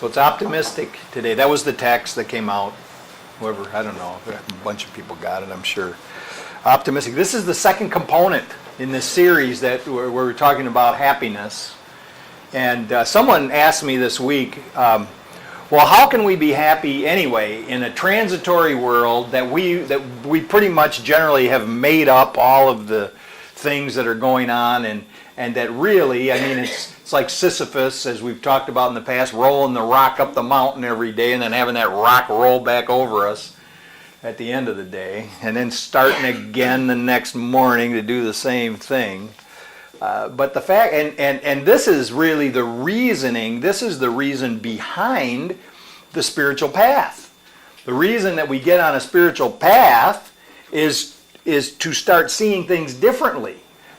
So it's optimistic today. That was the text that came out. Whoever, I don't know, a bunch of people got it, I'm sure. Optimistic. This is the second component in this series that we're talking about happiness. And someone asked me this week, well, how can we be happy anyway in a transitory world that we pretty much generally have made up all of the things that are going on, and that really, I mean, it's like Sisyphus, as we've talked about in the past, rolling the rock up the mountain every day and then having that rock roll back over us at the end of the day, and then starting again the next morning to do the same thing. But the fact, and this is really the reasoning, this is the reason behind the spiritual path. The reason that we get on a spiritual path is to start seeing things differently,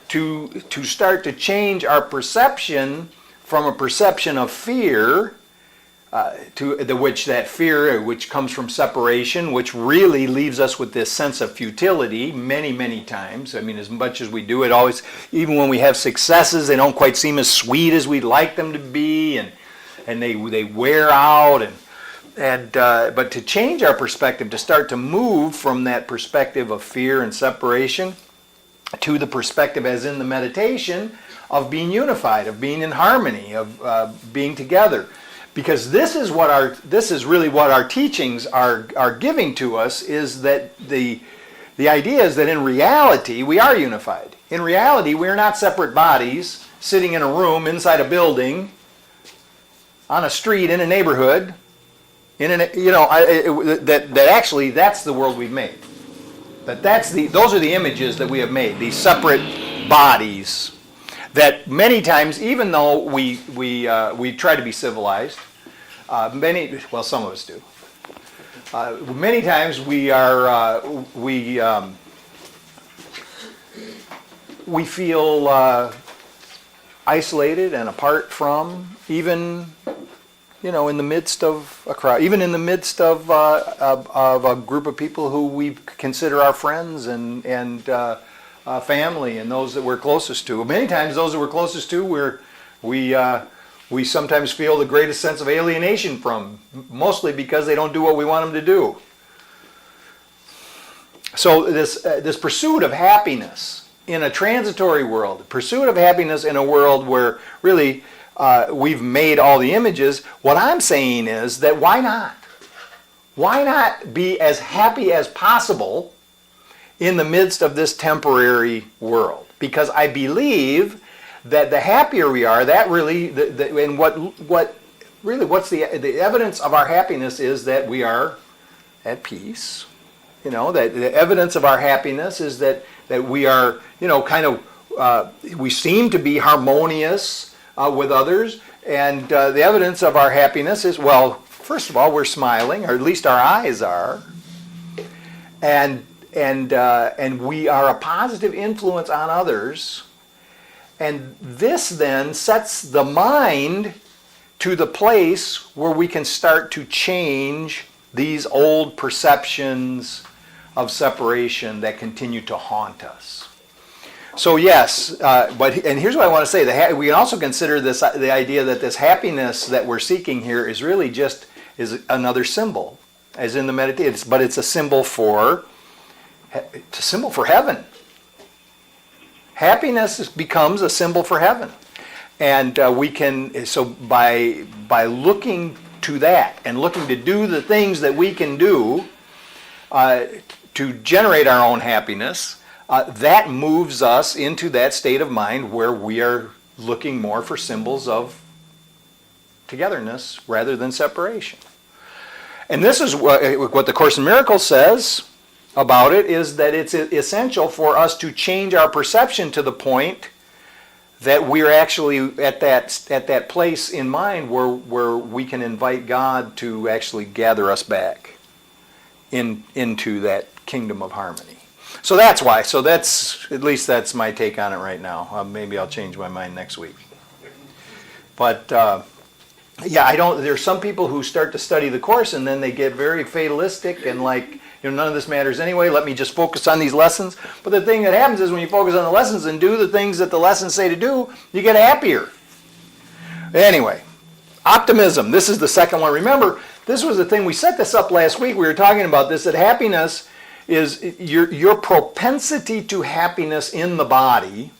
to start to change our perception from a perception of fear, that fear which comes from separation, which really leaves us with this sense of futility many, many times. I mean, as much as we do it, always, even when we have successes, they don't quite seem as sweet as we'd like them to be, and they wear out, but to change our perspective, to start to move from that perspective of fear and separation to the perspective, as in the meditation, of being unified, of being in harmony, of being together. Because this is really what our teachings are giving to us, is that the idea is that in reality we are unified. In reality, we are not separate bodies sitting in a room inside a building, on a street in a neighborhood. That actually that's the world we've made. Those are the images that we have made. These separate bodies. That many times, even though we try to be civilized, some of us do. Many times we feel isolated and apart from, even in the midst of a crowd, even in the midst of a group of people who we consider our friends and family, and those that we're closest to. Many times those that we're closest to, we sometimes feel the greatest sense of alienation from, mostly because they don't do what we want them to do. So this pursuit of happiness in a transitory world, pursuit of happiness in a world where really we've made all the images, what I'm saying is that why not? Why not be as happy as possible in the midst of this temporary world? Because I believe that the happier we are, that really, and what's the evidence of our happiness is that we are at peace. That the evidence of our happiness is that we are, we seem to be harmonious with others, and the evidence of our happiness is, well, first of all, we're smiling, or at least our eyes are, and we are a positive influence on others, and this then sets the mind to the place where we can start to change these old perceptions of separation that continue to haunt us. So yes, and here's what I want to say: we can also consider the idea that this happiness that we're seeking here is really just another symbol, as in the meditation. But it's a symbol for heaven. Happiness becomes a symbol for heaven, and we can. So by looking to that and looking to do the things that we can do to generate our own happiness. That moves us into that state of mind where we are looking more for symbols of togetherness rather than separation. And this is what the Course in Miracles says about it, is that it's essential for us to change our perception to the point that we're actually at that place in mind where we can invite God to actually gather us back into that kingdom of harmony. So that's why. So that's my take on it right now. Maybe I'll change my mind next week. But there's some people who start to study the Course and then they get very fatalistic and none of this matters anyway. Let me just focus on these lessons. But the thing that happens is when you focus on the lessons and do the things that the lessons say to do, you get happier. Anyway, Optimism. This is the second one. Remember, this was the thing, we set this up last week. We were talking about this, that happiness is your propensity to happiness in the body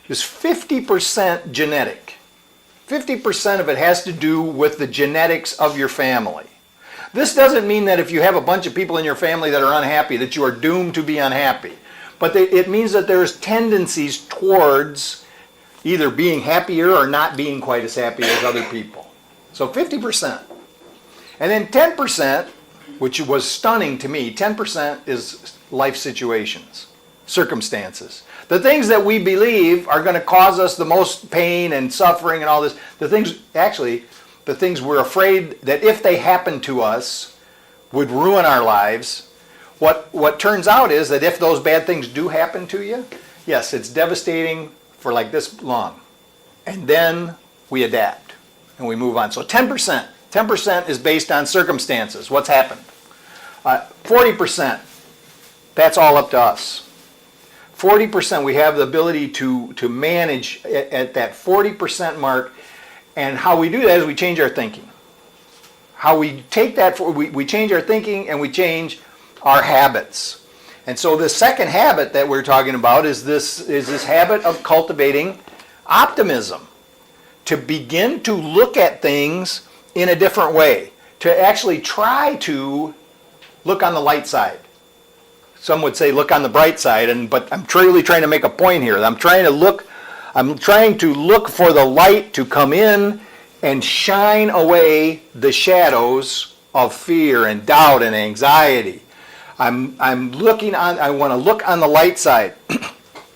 is 50% genetic. 50% of it has to do with the genetics of your family. This doesn't mean that if you have a bunch of people in your family that are unhappy, that you are doomed to be unhappy. But it means that there's tendencies towards either being happier or not being quite as happy as other people. So 50%. And then 10%, which was stunning to me, 10% is life situations, circumstances. The things that we believe are going to cause us the most pain and suffering and all this, the things we're afraid that if they happen to us would ruin our lives. What turns out is that if those bad things do happen to you, yes, it's devastating for like this long. And then we adapt and we move on. So 10%. 10% is based on circumstances, what's happened. 40%, that's all up to us. 40%, we have the ability to manage at that 40% mark, and how we do that is we change our thinking. How we take that, we change our thinking and we change our habits. And so the second habit that we're talking about is this habit of cultivating optimism. To begin to look at things in a different way. To actually try to look on the light side. Some would say look on the bright side, but I'm truly trying to make a point here. I'm trying to look for the light to come in and shine away the shadows of fear and doubt and anxiety. I want to look on the light side.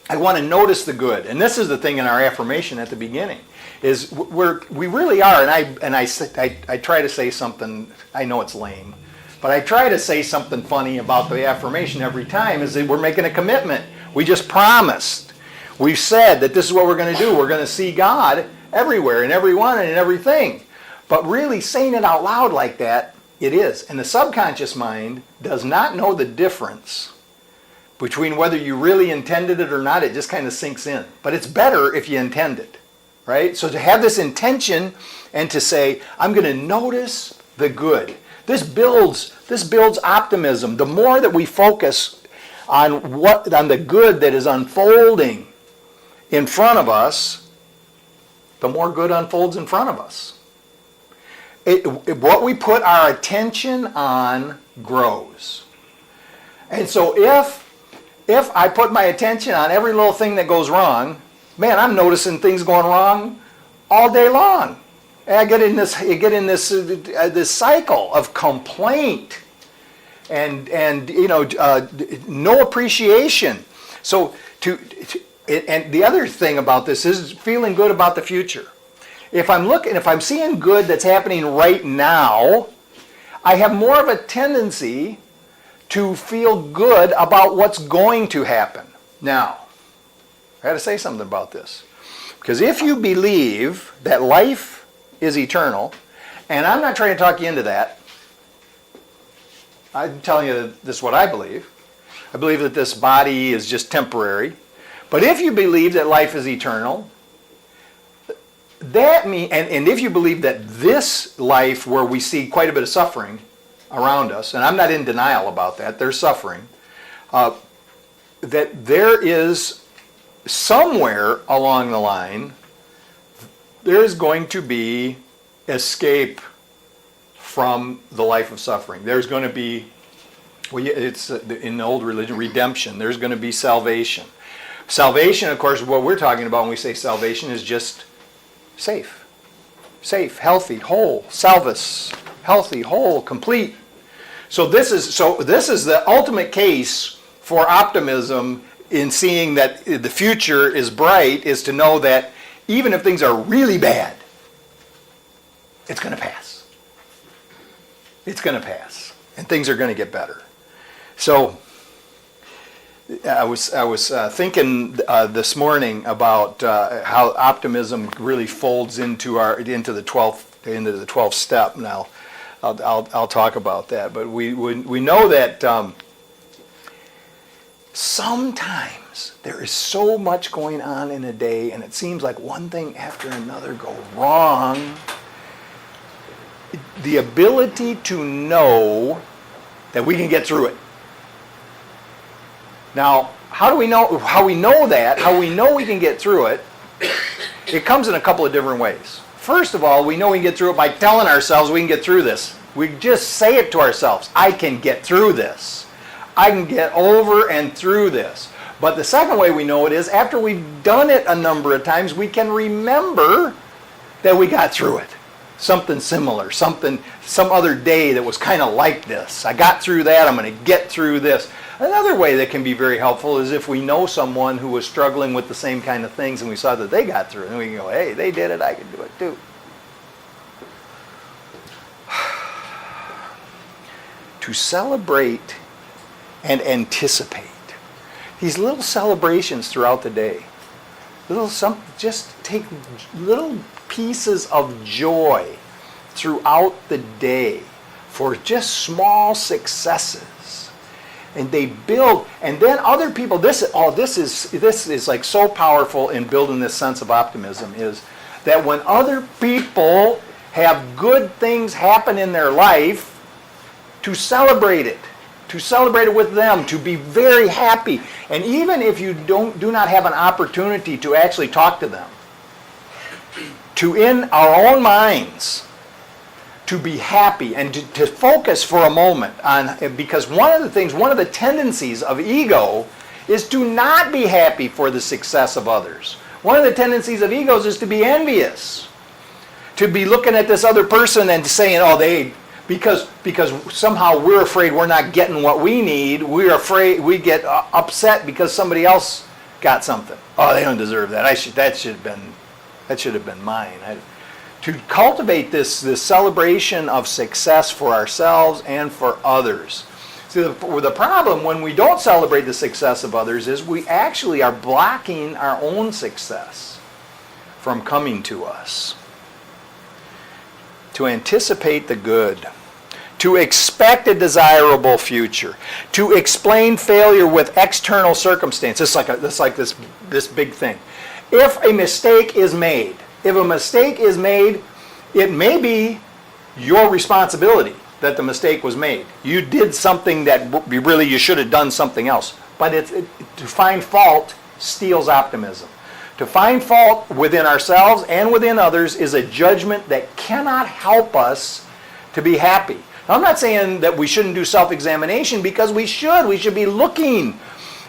I want to notice the good. And this is the thing in our affirmation at the beginning, is we really are, and I try to say something, I know it's lame, but I try to say something funny about the affirmation every time, is that we're making a commitment. We just promised. We've said that this is what we're going to do. We're going to see God everywhere, in everyone, and in everything. But really saying it out loud like that, it is. And the subconscious mind does not know the difference between whether you really intended it or not. It just kind of sinks in. But it's better if you intend it, right? So to have this intention and to say, I'm going to notice the good. This builds optimism. The more that we focus on the good that is unfolding in front of us, the more good unfolds in front of us. What we put our attention on grows. And so if I put my attention on every little thing that goes wrong, man, I'm noticing things going wrong all day long. And I get in this cycle of complaint and no appreciation. So and the other thing about this is feeling good about the future. If I'm seeing good that's happening right now, I have more of a tendency to feel good about what's going to happen. Now, I got to say something about this. Because if you believe that life is eternal, and I'm not trying to talk you into that, I'm telling you this is what I believe. I believe that this body is just temporary. But if you believe that life is eternal, that means, and if you believe that this life where we see quite a bit of suffering around us, and I'm not in denial about that, there's suffering, that there is somewhere along the line, there is going to be escape from the life of suffering. There's going to be, it's in the old religion, redemption. There's going to be salvation. Salvation, of course, what we're talking about when we say salvation is just safe, healthy, whole, salvus, healthy, whole, complete. So this is the ultimate case for optimism in seeing that the future is bright, is to know that even if things are really bad, it's going to pass. It's going to pass, and things are going to get better. So I was thinking this morning about how optimism really folds into the 12th step. Now, I'll talk about that. But we know that sometimes there is so much going on in a day, and it seems like one thing after another go wrong, the ability to know that we can get through it. Now, how we know that, how we know we can get through it, it comes in a couple of different ways. First of all, we know we can get through it by telling ourselves we can get through this. We just say it to ourselves. I can get through this. I can get over and through this. But the second way we know it is after we've done it a number of times, we can remember that we got through it. Something similar, some other day that was kind of like this. I got through that, I'm going to get through this. Another way that can be very helpful is if we know someone who was struggling with the same kind of things and we saw that they got through it, and we can go, hey, they did it, I can do it too. To celebrate and anticipate. These little celebrations throughout the day. Just take little pieces of joy throughout the day for just small successes. And they build, and then other people, this is like so powerful in building this sense of optimism, is that when other people have good things happen in their life, to celebrate it with them, to be very happy. And even if you do not have an opportunity to actually talk to them, to in our own minds, to be happy and to focus for a moment on, because one of the tendencies of ego is to not be happy for the success of others. One of the tendencies of egos is to be envious, to be looking at this other person and saying, oh, because somehow we're afraid we're not getting what we need, we're afraid we get upset because somebody else got something. Oh, they don't deserve that. That should have been mine. To cultivate this celebration of success for ourselves and for others. See, the problem when we don't celebrate the success of others is we actually are blocking our own success from coming to us. To anticipate the good. To expect a desirable future. To explain failure with external circumstances. It's like this big thing. If a mistake is made, it may be your responsibility that the mistake was made. You did something that you should have done something else. But to find fault steals optimism. To find fault within ourselves and within others is a judgment that cannot help us to be happy. Now, I'm not saying that we shouldn't do self-examination, because we should. We should be looking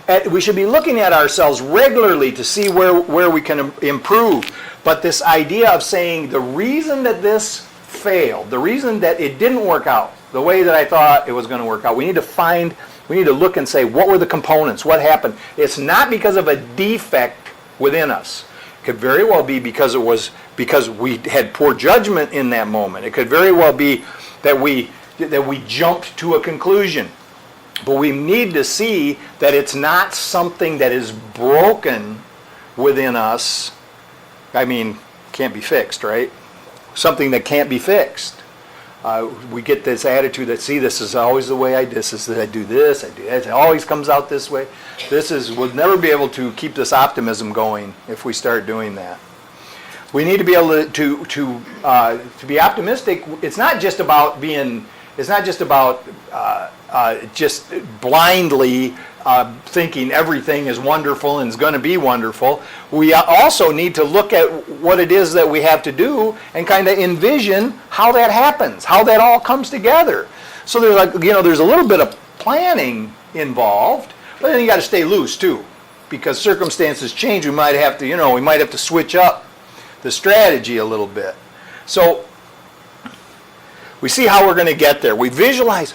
at ourselves regularly to see where we can improve. But this idea of saying the reason that this failed, the reason that it didn't work out the way that I thought it was going to work out, we need to look and say, what were the components? What happened? It's not because of a defect within us. It could very well be because we had poor judgment in that moment. It could very well be that we jumped to a conclusion. But we need to see that it's not something that is broken within us. I mean, can't be fixed, right? Something that can't be fixed. We get this attitude that, see, this is always the way I do this. I do this, it always comes out this way. We'll never be able to keep this optimism going if we start doing that. We need to be able to be optimistic. It's not just about just blindly thinking everything is wonderful and is going to be wonderful. We also need to look at what it is that we have to do and kind of envision how that happens, how that all comes together. So there's a little bit of planning involved, but then you got to stay loose too, because circumstances change. We might have to switch up the strategy a little bit. So we see how we're going to get there. We visualize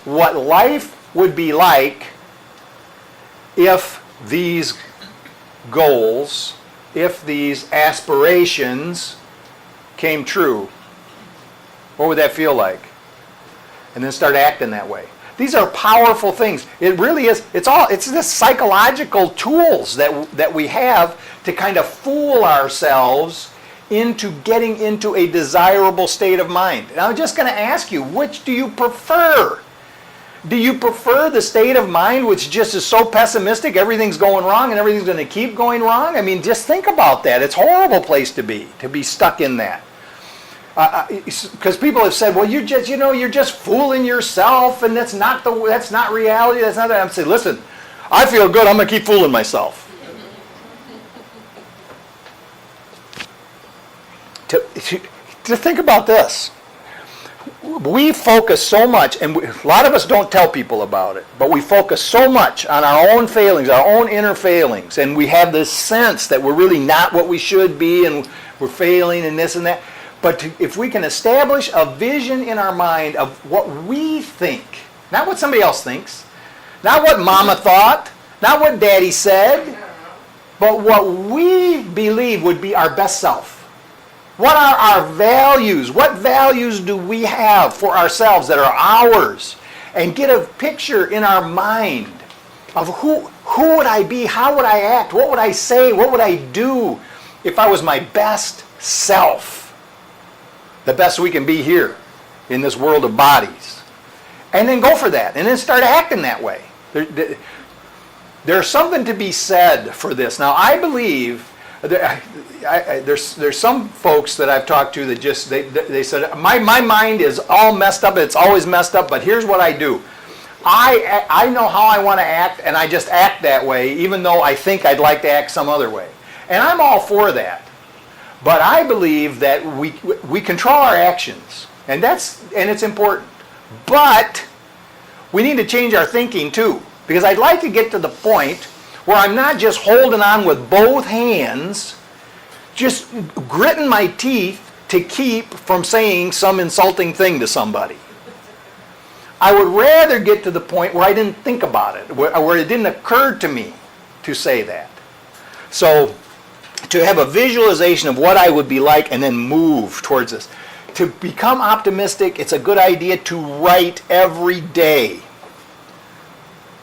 what life would be like if these goals, if these aspirations came true. What would that feel like? And then start acting that way. These are powerful things. It really is. It's this psychological tools that we have to kind of fool ourselves into getting into a desirable state of mind. And I'm just going to ask you, which do you prefer? Do you prefer the state of mind which just is so pessimistic, everything's going wrong and everything's going to keep going wrong? I mean, just think about that. It's a horrible place to be stuck in that. Because people have said, well, you're just fooling yourself, and that's not reality. That's not that. I'm saying, listen, I feel good. I'm going to keep fooling myself. To think about this. We focus so much, and a lot of us don't tell people about it, but we focus so much on our own failings, our own inner failings, and we have this sense that we're really not what we should be, and we're failing and this and that. But if we can establish a vision in our mind of what we think, not what somebody else thinks, not what mama thought, not what daddy said, but what we believe would be our best self. What are our values? What values do we have for ourselves that are ours? And get a picture in our mind of who would I be? How would I act? What would I say? What would I do if I was my best self? The best we can be here in this world of bodies. And then go for that. And then start acting that way. There's something to be said for this. Now, I believe there's some folks that I've talked to that just they said my mind is all messed up. It's always messed up. But here's what I do. I know how I want to act, and I just act that way, even though I think I'd like to act some other way. And I'm all for that. But I believe that we control our actions, and it's important. But we need to change our thinking too, because I'd like to get to the point where I'm not just holding on with both hands, just gritting my teeth to keep from saying some insulting thing to somebody. I would rather get to the point where I didn't think about it, where it didn't occur to me to say that. So, to have a visualization of what I would be like and then move towards this. To become optimistic, it's a good idea to write every day.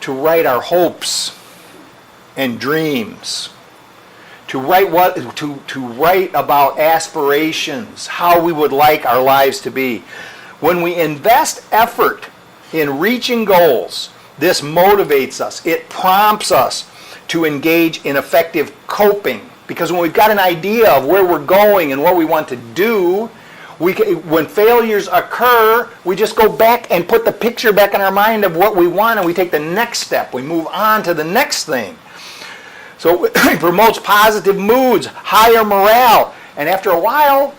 To write our hopes and dreams, to write to write about aspirations, how we would like our lives to be. When we invest effort in reaching goals, this motivates us. It prompts us to engage in effective coping, because when we've got an idea of where we're going and what we want to do, when failures occur, we just go back and put the picture back in our mind of what we want, and we take the next step. We move on to the next thing. So it promotes positive moods, higher morale, and after a while,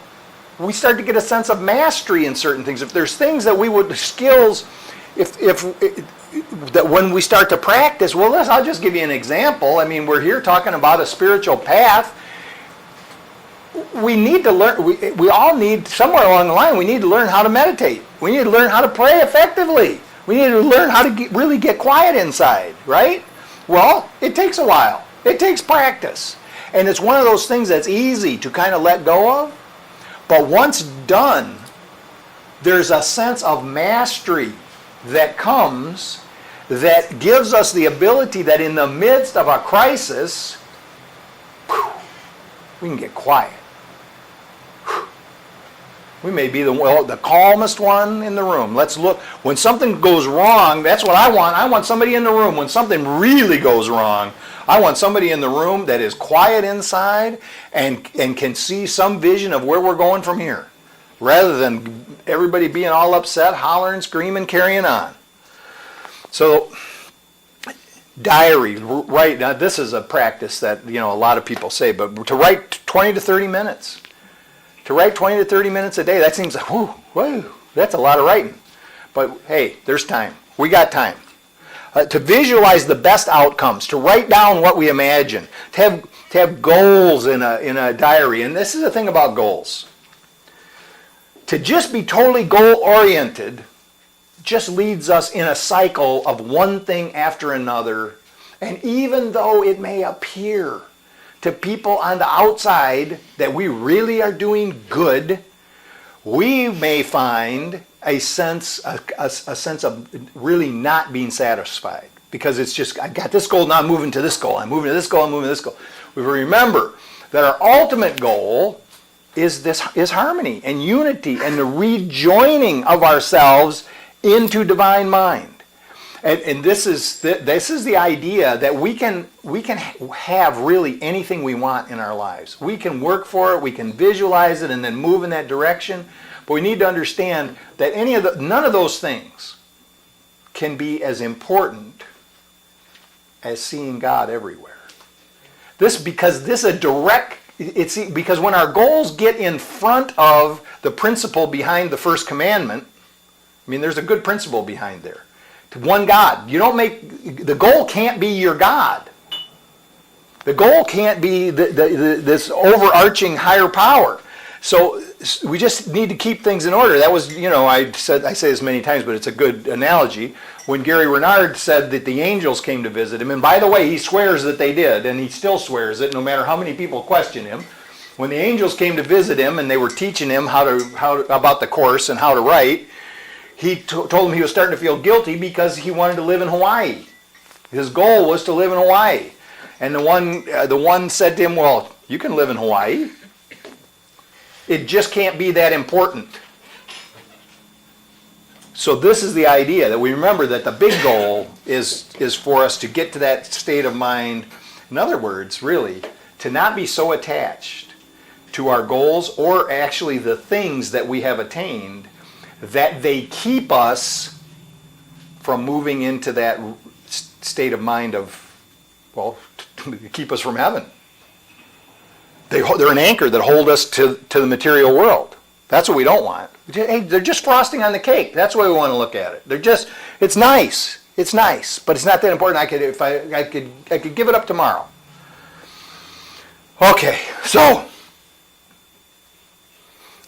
we start to get a sense of mastery in certain things. If there's things that skills, that when we start to practice, I'll just give you an example. I mean, we're here talking about a spiritual path. We need to learn, we all need, somewhere along the line, we need to learn how to meditate. We need to learn how to pray effectively. We need to learn how to really get quiet inside, right? Well, it takes a while. It takes practice. And it's one of those things that's easy to kind of let go of. But once done, there's a sense of mastery that comes that gives us the ability that in the midst of a crisis, we can get quiet. We may be the calmest one in the room. Let's look. When something goes wrong, that's what I want. I want somebody in the room. When something really goes wrong, I want somebody in the room that is quiet inside and can see some vision of where we're going from here, rather than everybody being all upset, hollering, screaming, carrying on. So, diary, write. Now, this is a practice that a lot of people say, but to write 20 to 30 minutes. To write 20 to 30 minutes a day, that seems like, whoa, that's a lot of writing. But hey, there's time. We got time. To visualize the best outcomes, to write down what we imagine, to have goals in a diary. And this is the thing about goals. To just be totally goal-oriented just leads us in a cycle of one thing after another. And even though it may appear to people on the outside that we really are doing good, we may find a sense of really not being satisfied, because it's just, I got this goal, now I'm moving to this goal, I'm moving to this goal, I'm moving to this goal. We remember that our ultimate goal is harmony and unity and the rejoining of ourselves into divine mind. And this is the idea that we can have really anything we want in our lives. We can work for it, we can visualize it, and then move in that direction. But we need to understand that none of those things can be as important as seeing God everywhere. Because when our goals get in front of the principle behind the first commandment, I mean, there's a good principle behind there. To one God. The goal can't be your God. The goal can't be this overarching higher power. So we just need to keep things in order. That was, I say this many times, but it's a good analogy. When Gary Renard said that the angels came to visit him, and by the way, he swears that they did, and he still swears it, no matter how many people question him. When the angels came to visit him and they were teaching him about the course and how to write, he told him he was starting to feel guilty because he wanted to live in Hawaii. His goal was to live in Hawaii. And the one said to him, well, you can live in Hawaii. It just can't be that important. So this is the idea, that we remember that the big goal is for us to get to that state of mind. In other words, really, to not be so attached to our goals or actually the things that we have attained that they keep us from moving into that state of mind of, keep us from heaven. They're an anchor that hold us to the material world. That's what we don't want. Hey, they're just frosting on the cake. That's the way we want to look at it. It's nice. It's nice, but it's not that important. I could give it up tomorrow. Okay, so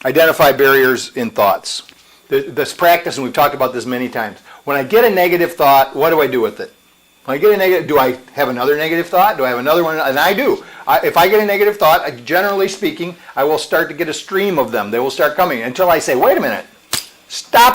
identify barriers in thoughts. This practice, and we've talked about this many times. When I get a negative thought, what do I do with it? When I get a negative, do I have another negative thought? Do I have another one? And I do. If I get a negative thought, generally speaking, I will start to get a stream of them. They will start coming until I say, wait a minute,